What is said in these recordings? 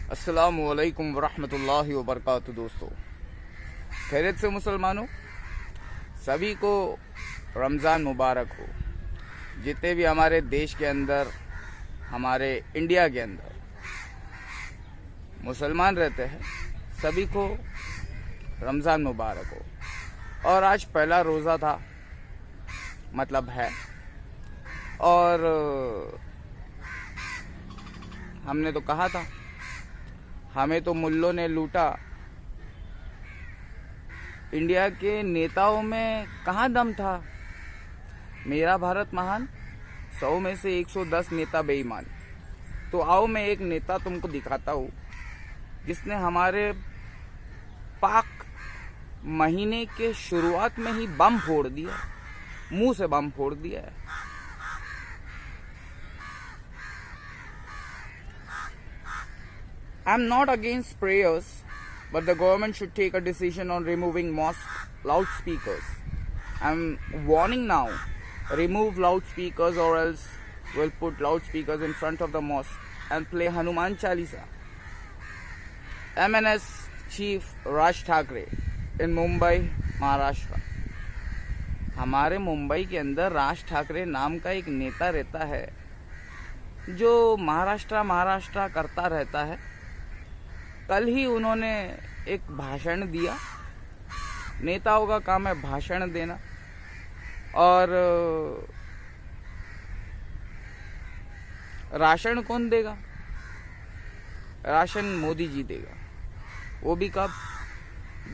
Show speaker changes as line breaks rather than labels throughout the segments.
अस्सलामुअलैकुम वरहमतुल्लाहि वबरकातुहू। दोस्तों, खैरियत से मुसलमानों, सभी को रमज़ान मुबारक हो। जितने भी हमारे देश के अंदर, हमारे इंडिया के अंदर मुसलमान रहते हैं, सभी को रमज़ान मुबारक हो। और आज पहला रोज़ा था, मतलब है, और हमने तो कहा था, हमें तो मुल्लों ने लूटा। इंडिया के नेताओं में कहाँ दम था? मेरा भारत महान, 100 में से 110 नेता बेईमान। तो आओ, मैं एक नेता तुमको दिखाता हूँ जिसने हमारे पाक महीने के शुरुआत में ही बम फोड़ दिया, मुंह से बम फोड़ दिया है। I'm not against prayers, but the government should take a decision on removing mosque loudspeakers. I'm warning now, remove loudspeakers or else we'll put loudspeakers in front of the mosque and play Hanuman Chalisa. MNS Chief Raj Thakre in Mumbai, Maharashtra. हमारे मुंबई के अंदर राज ठाकरे नाम का एक नेता रहता है जो महाराष्ट्र करता रहता है। कल ही उन्होंने एक भाषण दिया। नेताओं का काम है भाषण देना, और राशन कौन देगा? राशन मोदी जी देगा। वो भी कब?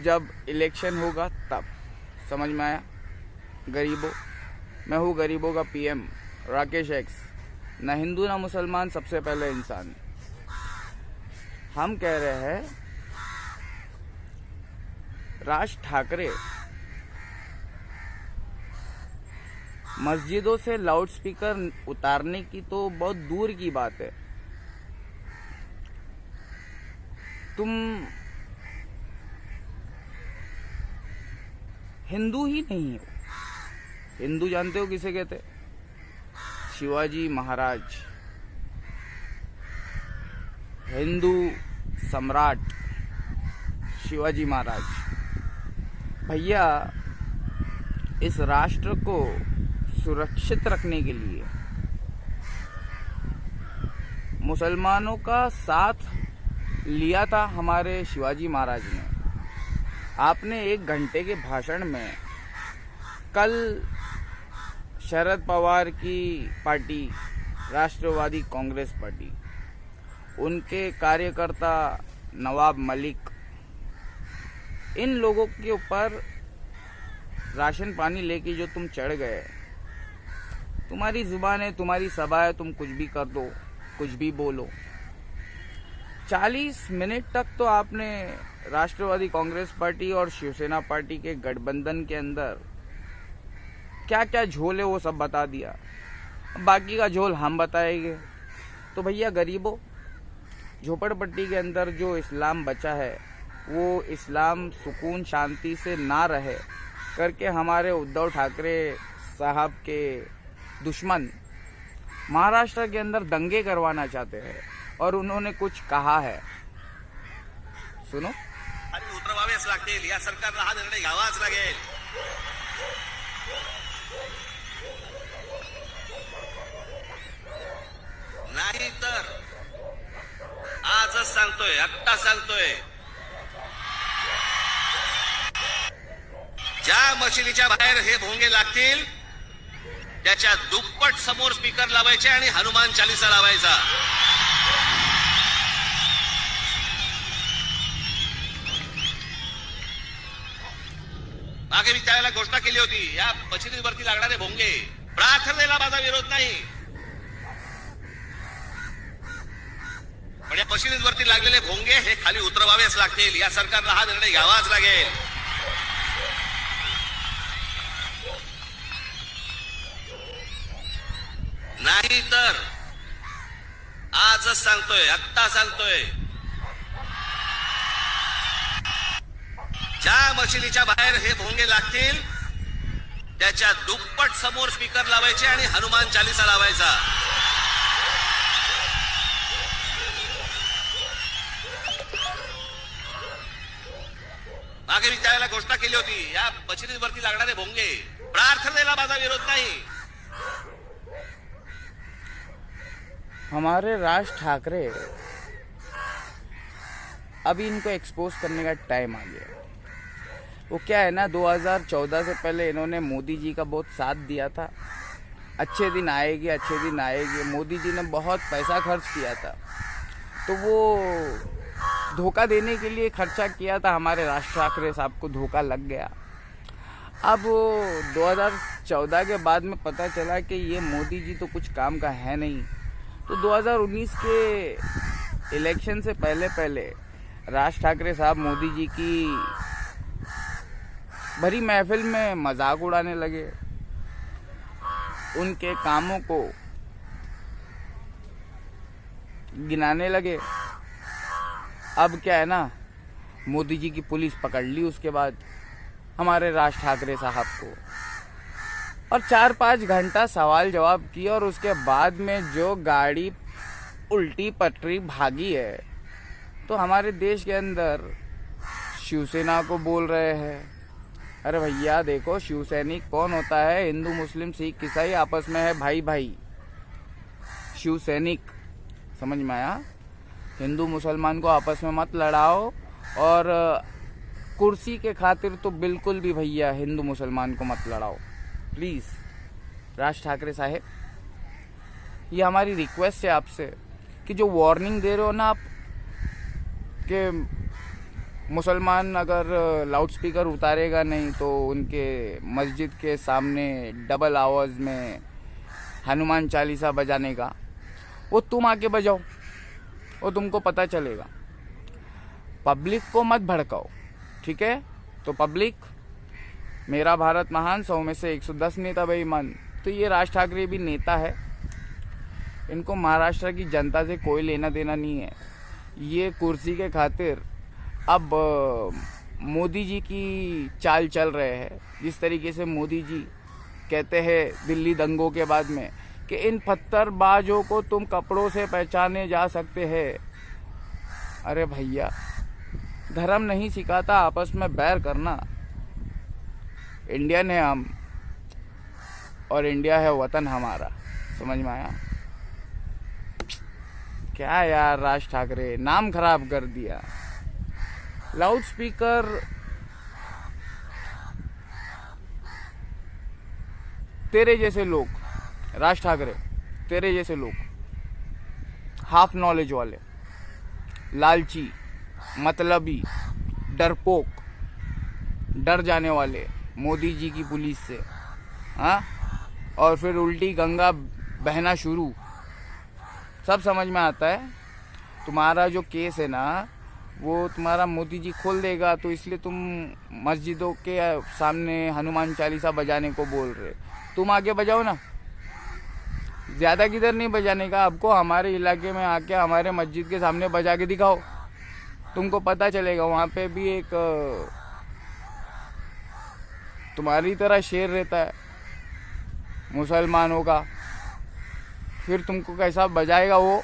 जब इलेक्शन होगा तब। समझ में आया? गरीबों, मैं हूँ गरीबों का पीएम राकेश एक्स, ना हिंदू ना मुसलमान, सबसे पहले इंसान। हम कह रहे हैं, राज ठाकरे मस्जिदों से लाउडस्पीकर उतारने की तो बहुत दूर की बात है। तुम हिंदू ही नहीं हो। हिंदू जानते हो किसे कहते? शिवाजी महाराज, हिंदू सम्राट शिवाजी महाराज। भैया, इस राष्ट्र को सुरक्षित रखने के लिए मुसलमानों का साथ लिया था हमारे शिवाजी महाराज ने। आपने 1 घंटे के भाषण में कल शरद पवार की पार्टी, राष्ट्रवादी कांग्रेस पार्टी, उनके कार्यकर्ता नवाब मलिक, इन लोगों के ऊपर राशन पानी लेके जो तुम चढ़ गए, तुम्हारी जुबान है, तुम्हारी सभा है, तुम कुछ भी कर दो, कुछ भी बोलो। 40 मिनट तक तो आपने राष्ट्रवादी कांग्रेस पार्टी और शिवसेना पार्टी के गठबंधन के अंदर क्या क्या झोल है वो सब बता दिया। बाकी का झोल हम बताएंगे। तो भैया गरीबों, झोपड़पट्टी के अंदर जो इस्लाम बचा है, वो इस्लाम सुकून शांति से ना रहे करके हमारे उद्धव ठाकरे साहब के दुश्मन महाराष्ट्र के अंदर दंगे करवाना चाहते हैं, और उन्होंने कुछ कहा है, सुनो।
उतरवावेच लागतील, या सरकारला हा निर्णय घ्यावाच लागेल। नाही तर आजच सांगतोय, आत्ता सांगतोय, ज्या मशिदीच्या बाहेर हे भोंगे लागतील त्याच्या दुप्पट समोर स्पीकर लावायचे आणि हनुमान चालीसा लावायचा। मागे मी त्यावेळेला घोषणा केली होती, या मशिदीवरती लागणारे भोंगे, प्रार्थनेला माझा विरोध नाही, पण या मशिदीवरती लागलेले भोंगे हे खाली उतरवावेच लागतील। या सरकारला हा निर्णय घ्यावाच लागेल। नाही तर आजच सांगतोय, आत्ता सांगतोय, ज्या मशिदीच्या बाहेर हे भोंगे लागतील त्याच्या दुप्पट समोर स्पीकर लावायचे आणि हनुमान चालीसा लावायचा। मागे मी त्यावेळेला घोषणा केली होती, या मशिदीवरती लागणारे भोंगे प्रार्थनेला माझा विरोध नाही.
हमारे राज ठाकरे अभी इनको एक्सपोज करने का टाइम आ गया. वो क्या है ना, 2014 से पहले इन्होंने मोदी जी का बहुत साथ दिया था. अच्छे दिन आएंगे, अच्छे दिन आएंगे. मोदी जी ने बहुत पैसा खर्च किया था, तो वो धोखा देने के लिए खर्चा किया था. हमारे राज ठाकरे साहब को धोखा लग गया. अब 2014 के बाद में पता चला कि ये मोदी जी तो कुछ काम का है नहीं. तो 2019 के इलेक्शन से पहले राज ठाकरे साहब मोदी जी की भरी महफिल में मजाक उड़ाने लगे, उनके कामों को गिनाने लगे. अब क्या है ना, मोदी जी की पुलिस पकड़ ली उसके बाद हमारे राज ठाकरे साहब को, और 4-5 घंटा सवाल जवाब किया, और उसके बाद में जो गाड़ी उल्टी पटरी भागी है, तो हमारे देश के अंदर शिवसेना को बोल रहे हैं. अरे भैया देखो, शिवसैनिक कौन होता है? हिंदू मुस्लिम सिख ईसाई आपस में है भाई भाई. शिवसैनिक, समझ में आया? हिंदू मुसलमान को आपस में मत लड़ाओ, और कुर्सी के खातिर तो बिल्कुल भी भैया हिंदू मुसलमान को मत लड़ाओ प्लीज. राज ठाकरे साहब, ये हमारी रिक्वेस्ट है आपसे कि जो वार्निंग दे रहे हो ना आप, कि मुसलमान अगर लाउड स्पीकर उतारेगा नहीं तो उनके मस्जिद के सामने डबल आवाज़ में हनुमान चालीसा बजाने का, वो तुम आके बजाओ, वो तुमको पता चलेगा. पब्लिक को मत भड़काओ, ठीक है? तो पब्लिक, मेरा भारत महान, 100 में से 110 नेता बेईमान. तो ये राज ठाकरे भी नेता है, इनको महाराष्ट्र की जनता से कोई लेना देना नहीं है. ये कुर्सी के खातिर अब मोदी जी की चाल चल रहे हैं. जिस तरीके से मोदी जी कहते हैं दिल्ली दंगों के बाद में कि इन पत्थरबाजों को तुम कपड़ों से पहचाने जा सकते हैं. अरे भैया, धर्म नहीं सिखाता आपस में बैर करना. इंडियन है हम, और इंडिया है वतन हमारा. समझ में आया? क्या यार, राज ठाकरे नाम खराब कर दिया. लाउड स्पीकर तेरे जैसे लोग, राज ठाकरे तेरे जैसे लोग, हाफ नॉलेज वाले, लालची, मतलबी, डरपोक, डर जाने वाले मोदी जी की पुलिस से, हाँ, और फिर उल्टी गंगा बहना शुरू. सब समझ में आता है. तुम्हारा जो केस है ना, वो तुम्हारा मोदी जी खोल देगा, तो इसलिए तुम मस्जिदों के सामने हनुमान चालीसा बजाने को बोल रहे. तुम आके बजाओ ना, ज़्यादा किधर नहीं बजाने का आपको, हमारे इलाके में आके हमारे मस्जिद के सामने बजा के दिखाओ, तुमको पता चलेगा. वहाँ पे भी एक तुम्हारी तरह शेर रहता है मुसलमानों का. फिर तुमको कैसा बजाएगा वो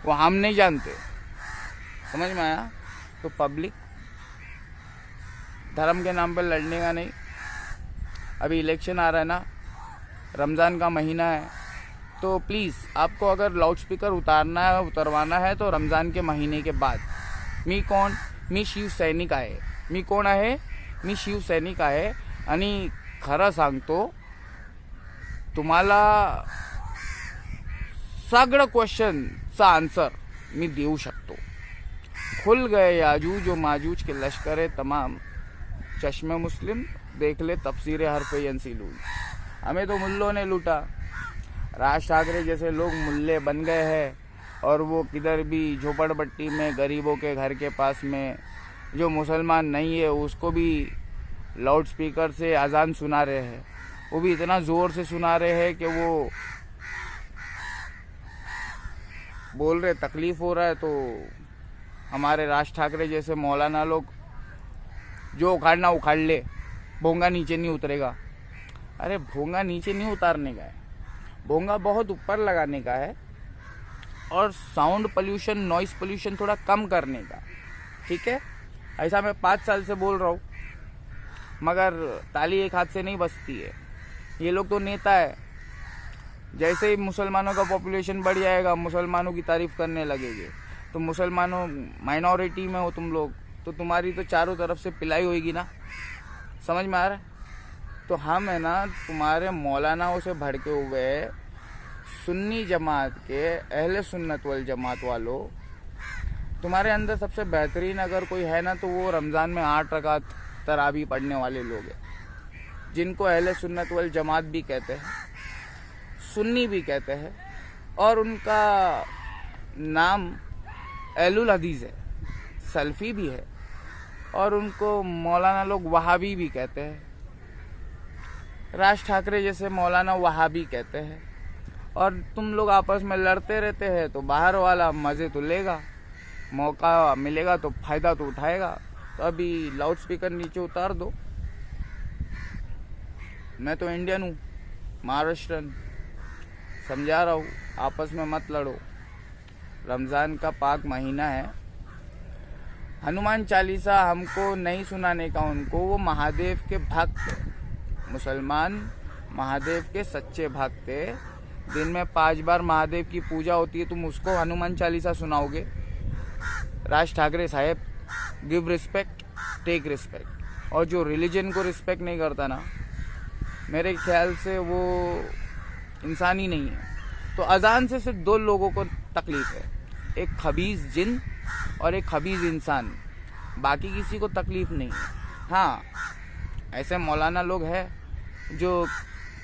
हम नहीं जानते. समझ में आया? तो पब्लिक, धर्म के नाम पर लड़ने का नहीं. अभी इलेक्शन आ रहा है ना, रमज़ान का महीना है, तो प्लीज़ आपको अगर लाउड स्पीकर उतारना है, उतरवाना है, तो रमज़ान के महीने के बाद. मी कोण? मी शिवसैनिक आहे. मी कोण आहे? मी शिवसैनिक आहे. आणि खरं सांगतो, तुम्हाला सगळं क्वेश्चनचा आन्सर मी देऊ शकतो. खुल गए याजूज और माजूज के लश्कर तमाम, चश्मे मुस्लिम देख ले तफसीर हरफ यंसीलून. हमें तो मुल्लों ने लूटा. राज ठाकरे जैसे लोग मुल्ले बन गए हैं, और वो किधर भी झोपड़पट्टी में गरीबों के घर के पास में जो मुसलमान नहीं है उसको भी लाउड स्पीकर से अजान सुना रहे हैं. वो भी इतना ज़ोर से सुना रहे हैं कि वो बोल रहे तकलीफ़ हो रहा है. तो हमारे राज ठाकरे जैसे मौलाना लोग जो उखाड़ना उखाड़ ले, भोंगा नीचे नहीं उतरेगा. अरे भोंगा नीचे नहीं उतारने का है, भोंगा बहुत ऊपर लगाने का है, और साउंड पोल्यूशन, नॉइस पोल्यूशन थोड़ा कम करने का. ठीक है? ऐसा मैं 5 साल से बोल रहा हूँ, मगर ताली एक हाथ से नहीं बजती है। ये लोग तो नेता है, जैसे ही मुसलमानों का पॉपुलेशन बढ़ जाएगा मुसलमानों की तारीफ करने लगेंगे। तो मुसलमानों माइनॉरिटी में हो तुम लोग, तो तुम्हारी तो चारों तरफ से पिलाई होगी ना, समझ में आ रहा है? तो हम है ना तुम्हारे मौलानाओं से भड़के हुए सुन्नी जमात के अहले सुन्नत वल जमात वालों, तुम्हारे अंदर सबसे बेहतरीन अगर कोई है ना तो वो रमज़ान में 8 रकात तरावी पढ़ने वाले लोग हैं, जिनको अहले सुन्नत वल जमात भी कहते हैं, सुन्नी भी कहते हैं, और उनका नाम अहलुल हदीस है, सल्फी भी है, और उनको मौलाना लोग वहाबी भी कहते हैं। राज ठाकरे जैसे मौलाना वहाबी कहते हैं। और तुम लोग आपस में लड़ते रहते हैं, तो बाहर वाला मज़े तो लेगा, मौका मिलेगा तो फ़ायदा तो उठाएगा। तो अभी लाउड स्पीकर नीचे उतार दो। मैं तो इंडियन हूँ, महाराष्ट्रन, समझा रहा हूँ, आपस में मत लड़ो। रमज़ान का पाक महीना है। हनुमान चालीसा हमको नहीं सुनाने का उनको, वो महादेव के भक्त, मुसलमान महादेव के सच्चे भक्त थे। दिन में 5 बार महादेव की पूजा होती है, तुम उसको हनुमान चालीसा सुनाओगे? राज ठाकरे साहब, गिव रिस्पेक्ट, टेक रिस्पेक्ट। और जो रिलीजन को रिस्पेक्ट नहीं करता ना, मेरे ख्याल से वो इंसान ही नहीं है। तो अजान से सिर्फ 2 लोगों को तकलीफ है, एक खबीज़ जिन और एक खबीज़ इंसान, बाकी किसी को तकलीफ नहीं है। हाँ, ऐसे मौलाना लोग हैं जो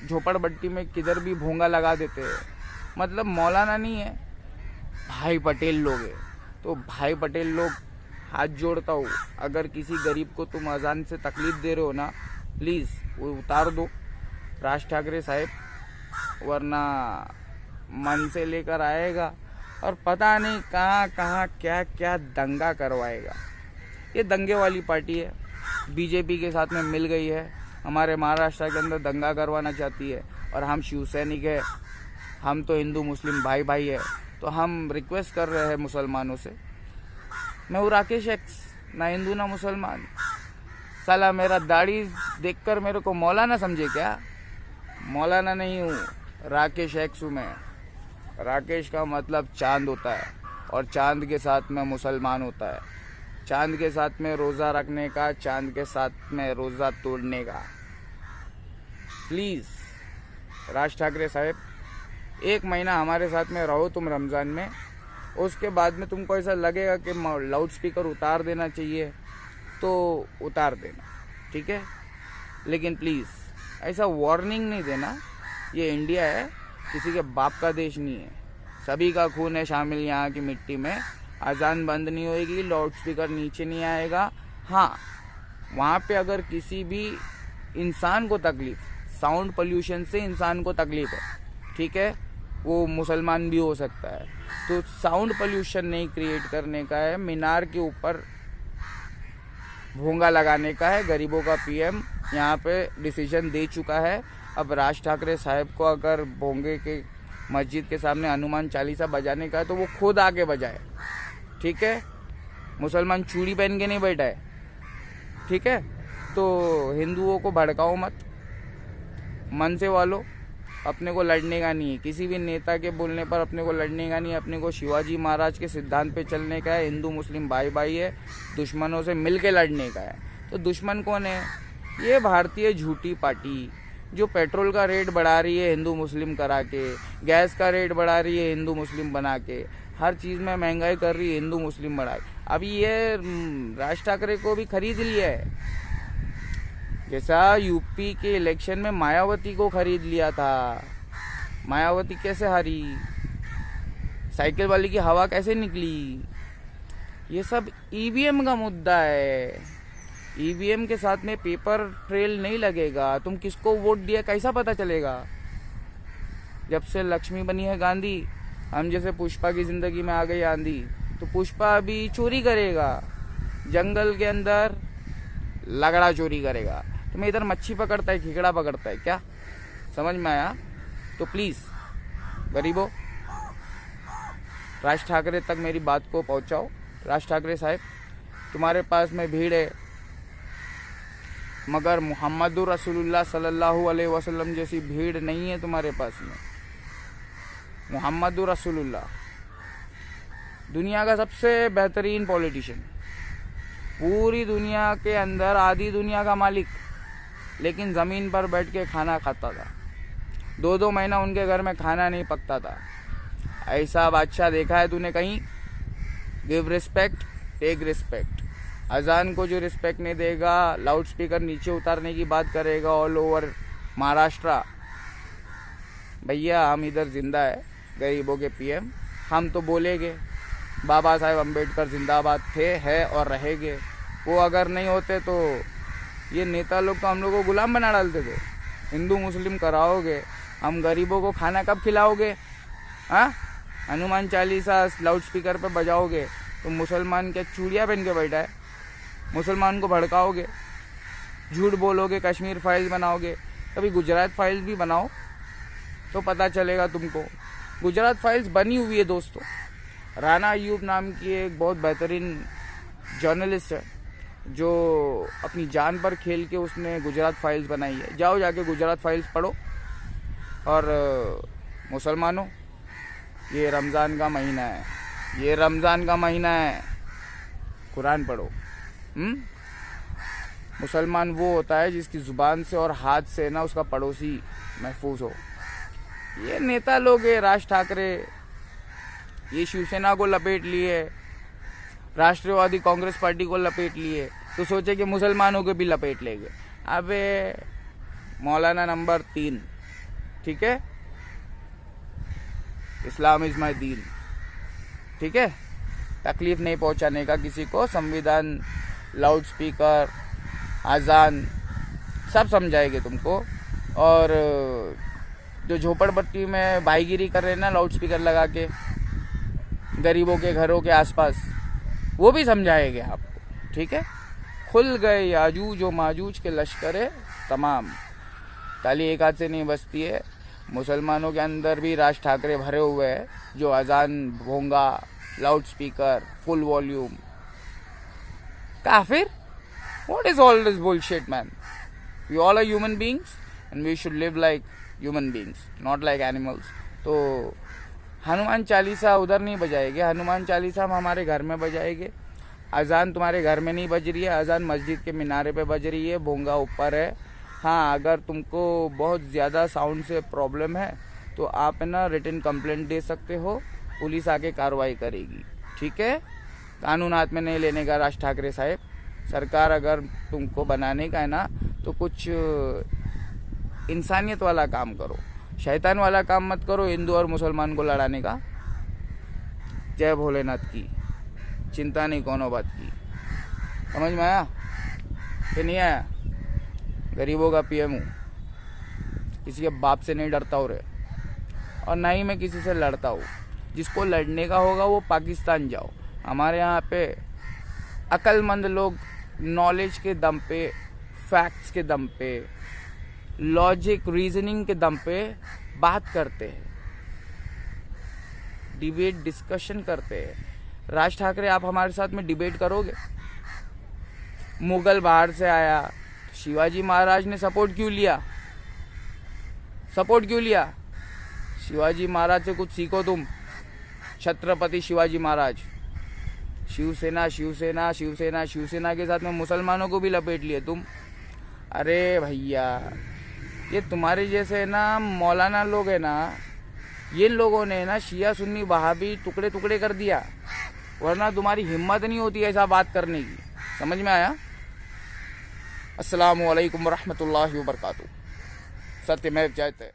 झोपड़पट्टी में किधर भी भोंगा लगा देते हैं, मतलब मौलाना नहीं है, भाई पटेल लोग हैं। तो भाई पटेल लोग, हाथ जोड़ता हूँ, अगर किसी गरीब को तुम अजान से तकलीफ दे रहे हो ना, प्लीज़ वो उतार दो राज ठाकरे साहब, वरना मन से लेकर आएगा और पता नहीं कहाँ कहाँ क्या क्या दंगा करवाएगा। ये दंगे वाली पार्टी है, बीजेपी के साथ में मिल गई है, हमारे महाराष्ट्र के अंदर दंगा करवाना चाहती है। और हम शिवसैनिक है, हम तो हिंदू मुस्लिम भाई भाई है। तो हम रिक्वेस्ट कर रहे हैं मुसलमानों से, मैं हूँ राकेश एक्स, ना हिंदू ना मुसलमान। साला मेरा दाढ़ी देखकर मेरे को मौलाना समझे क्या? मौलाना नहीं हूँ, राकेश एक्स हूँ मैं। राकेश का मतलब चांद होता है, और चांद के साथ में मुसलमान होता है, चांद के साथ में रोज़ा रखने का, चांद के साथ में रोज़ा तोड़ने का। प्लीज़ राज ठाकरे साहब, 1 महीना हमारे साथ में रहो तुम रमज़ान में, उसके बाद में तुमको ऐसा लगेगा कि लाउड स्पीकर उतार देना चाहिए तो उतार देना, ठीक है? लेकिन प्लीज़ ऐसा वार्निंग नहीं देना। ये इंडिया है, किसी के बाप का देश नहीं है, सभी का खून है शामिल यहाँ की मिट्टी में। अजान बंद नहीं होएगी, लाउड स्पीकर नीचे नहीं आएगा। हाँ, वहाँ पे अगर किसी भी इंसान को तकलीफ, साउंड पोल्यूशन से इंसान को तकलीफ है, ठीक है, वो मुसलमान भी हो सकता है, तो साउंड पोल्यूशन नहीं क्रिएट करने का है, मीनार के ऊपर भोंगा लगाने का है। गरीबों का पीएम यहाँ पे डिसीजन दे चुका है। अब राज ठाकरे साहब को अगर भोंगे के मस्जिद के सामने हनुमान चालीसा बजाने का है तो वो खुद आके बजाए, ठीक है? मुसलमान चूड़ी पहन के नहीं बैठा है, ठीक है? तो हिंदुओं को भड़काओ मत, मन से वालो, अपने को लड़ने का नहीं है, किसी भी नेता के बोलने पर अपने को लड़ने का नहीं है। अपने को शिवाजी महाराज के सिद्धांत पे चलने का है, हिंदू मुस्लिम भाई भाई है, दुश्मनों से मिल के लड़ने का है। तो दुश्मन कौन है? ये भारतीय झूठी पार्टी जो पेट्रोल का रेट बढ़ा रही है हिंदू मुस्लिम करा के, गैस का रेट बढ़ा रही है हिंदू मुस्लिम बना के, हर चीज़ में महंगाई कर रही है हिंदू मुस्लिम बढ़ा के। अभी ये राज ठाकरे को भी खरीद लिया है, जैसा यूपी के इलेक्शन में मायावती को खरीद लिया था। मायावती कैसे हारी, साइकिल वाली की हवा कैसे निकली, ये सब ईवीएम का मुद्दा है। ईवीएम के साथ में पेपर ट्रेल नहीं लगेगा, तुम किसको वोट दिया कैसा पता चलेगा? जब से लक्ष्मी बनी है गांधी, हम जैसे पुष्पा की जिंदगी में आ गई आंधी, तो पुष्पा अभी चोरी करेगा, जंगल के अंदर लगड़ा चोरी करेगा। तुम्हें इधर मच्छी पकड़ता है, खिकड़ा पकड़ता है क्या? समझ में आया? तो प्लीज़ गरीबों, राज ठाकरे तक मेरी बात को पहुंचाओ। राज ठाकरे साहब, तुम्हारे पास में भीड़ है, मगर मुहम्मदुर रसूलुल्लाह सल्लल्लाहु अलैहि वसल्लम जैसी भीड़ नहीं है तुम्हारे पास में। मुहम्मदुर रसूलुल्लाह दुनिया का सबसे बेहतरीन पॉलिटिशियन, पूरी दुनिया के अंदर आधी दुनिया का मालिक, लेकिन ज़मीन पर बैठ के खाना खाता था। 2-2 महीना उनके घर में खाना नहीं पकता था। ऐसा बादशाह देखा है तूने कहीं? Give respect, take respect. अजान को जो रिस्पेक्ट नहीं देगा, लाउड स्पीकर नीचे उतारने की बात करेगा ऑल ओवर महाराष्ट्र। भैया हम इधर जिंदा है, गरीबों के पीएम। हम तो बोलेंगे बाबा साहेब अम्बेडकर जिंदाबाद थे, है और रहेंगे। वो अगर नहीं होते तो ये नेता लोग तो हम लोग को गुलाम बना डालते थे। हिंदू मुस्लिम कराओगे, हम गरीबों को खाना कब खिलाओगे? हाँ, हनुमान चालीसा लाउड स्पीकर पे बजाओगे तो मुसलमान क्या चूड़ियाँ पहन के बैठा है? मुसलमान को भड़काओगे, झूठ बोलोगे, कश्मीर फाइल्स बनाओगे। कभी गुजरात फाइल्स भी बनाओ तो पता चलेगा तुमको। गुजरात फाइल्स बनी हुई है दोस्तों। राना अयूब नाम की एक बहुत बेहतरीन जर्नलिस्ट है जो अपनी जान पर खेल के उसने गुजरात फाइल्स बनाई है। जाओ जाके गुजरात फाइल्स पढ़ो। और मुसलमानों, ये रमज़ान का महीना है, ये रमज़ान का महीना है, कुरान पढ़ो। मुसलमान वो होता है जिसकी ज़ुबान से और हाथ से ना उसका पड़ोसी महफूज हो। ये नेता लोग है, राज ठाकरे, ये शिवसेना को लपेट लिए, राष्ट्रवादी कांग्रेस पार्टी को लपेट लिए, तो सोचे कि मुसलमानों को भी लपेट लेंगे। अबे मौलाना नंबर 3, ठीक है, इस्लाम इज माई दीन, ठीक है। तकलीफ नहीं पहुंचाने का किसी को। संविधान, लाउड स्पीकर, अजान सब समझाएंगे तुमको। और जो झोपड़पट्टी में भाईगिरी कर रहे हैं ना लाउड स्पीकर लगा के गरीबों के घरों के आसपास, वो भी समझाएंगे आपको, ठीक है। खुल गए याजूज और माजूज के लश्कर तमाम। ताली एक हाथ से नहीं बजती है। मुसलमानों के अंदर भी राज ठाकरे भरे हुए हैं जो अजान, भोंगा, लाउड स्पीकर, फुल वॉल्यूम। काफिर, what is all this bullshit, man? We all are human beings and we should live like human beings, not like animals. तो हनुमान चालीसा उधर नहीं बजाएंगे, हनुमान चालीसा हम हमारे घर में बजाएंगे। अजान तुम्हारे घर में नहीं बज रही है, अजान मस्जिद के मीनारे पे बज रही है, भोंगा ऊपर है। हाँ, अगर तुमको बहुत ज़्यादा साउंड से प्रॉब्लम है तो आप ना रिटन कंप्लेंट दे सकते हो, पुलिस आके कार्रवाई करेगी, ठीक है। कानून हाथ में नहीं लेने का राज ठाकरे साहब। सरकार अगर तुमको बनाने का है ना तो कुछ इंसानियत वाला काम करो, शैतान वाला काम मत करो हिंदू और मुसलमान को लड़ाने का। जय भोलेनाथ की, चिंता नहीं कोनो बात की। समझ में आया कि नहीं आया? गरीबों का पीएम हूँ, किसी के बाप से नहीं डरता हूँ रे, और ना ही मैं किसी से लड़ता हूँ। जिसको लड़ने का होगा वो पाकिस्तान जाओ। हमारे यहाँ पे अक्लमंद लोग नॉलेज के दम पे, फैक्ट्स के दम पे, लॉजिक रीजनिंग के दम पे बात करते हैं, डिबेट डिस्कशन करते हैं। राज ठाकरे, आप हमारे साथ में डिबेट करोगे? मुगल बाहर से आया, शिवाजी महाराज ने सपोर्ट क्यों लिया? सपोर्ट क्यों लिया? शिवाजी महाराज से कुछ सीखो तुम। छत्रपति शिवाजी महाराज। शिवसेना शिवसेना शिवसेना शिवसेना के साथ में मुसलमानों को भी लपेट लिए तुम। अरे भैया, ये तुम्हारे जैसे ना मौलाना लोग है ना, ये लोगों ने ना शिया सुन्नी वहाबी टुकड़े टुकड़े कर दिया, वरना तुम्हारी हिम्मत नहीं होती ऐसा बात करने की। समझ में आया? अस्सलामु अलैकुम रहमतुल्लाहि व बरकातुहू। सत्यमेव जयते।